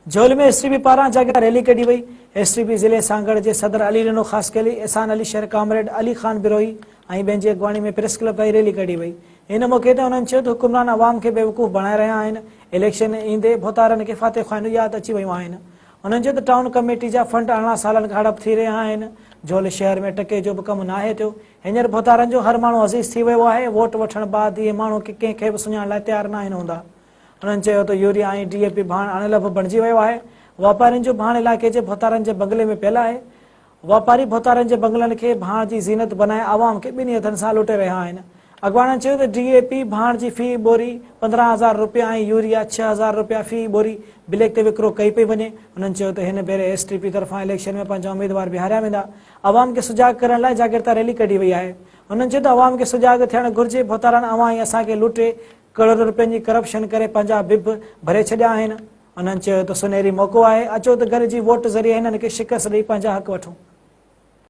झोल में एसटीपी पारा जगह रैली कढ़ी वही। एसटीपी जिले सांगड़ के सदर अली रनो खास कली एहसान अली शहर कामरेड अली खान बिरोही बेंजी अगवाणी में प्रेस क्लब की रैली कढ़ी वही। इन मौके पर उन्होंने हुक्मरान अवाम के बेवकूफ़ बणाए रहा हैं। इलेक्शन ईंदे भोतारन के फाते खान याद अची वयूं आहिनि। उन्होंने टाउन कमेटी जा फंड 18 सालन खां हड़प थी रहा हैं। झोल शहर में टके जो भी कम नाहे थियो। हींअर भोतारन जो हर माण्हू अज़ीज़ थी वियो आहे। वोट वठण बाद ये माण्हू कंहिंखे बि सुञाण लाइ तैयार न आहिनि हूंदा। उन्होंने यूरिया ऐं DAP भाण अणलभ बणिजी वियो आहे। वापारियुनि जो भाण इलाइक़े के भोतारन के बंगले में पियल है। वापारी भोतारन के बंगलन के भाण की ज़ीनत बनाए आवाम के ॿिन्ही हथनि सां लुटे रहा हैं। अगवाणनि चयो त DAP भाण की फी बोरी 15,000 रुपया ऐं यूरिया 6,000 रुपया फी बोरी ब्लैक ते विक्रो कई पई वञे। उन्होंने चयो त हिन भेरे STP तरफां इलेक्शन में पंहिंजा उम्मीदवार बिहारिया वेंदा। आवाम के सुजाग करण लाइ जागृता रैली कढी वई आहे। उन्होंने चयो त आवाम के सुजाग थियण घुर्जे। भोतारन अवां ई असांखे लुटे करोड़ रुपयनि जी करप्शन करे पंहिंजा बिब भरे छॾिया आहिनि। उन्होंने चयो त सुनहरी मौक़ो आहे। अचो त घर जी वोट ज़रिए हिननि खे शिकस्त ॾेई पंहिंजा हक़ वठूं।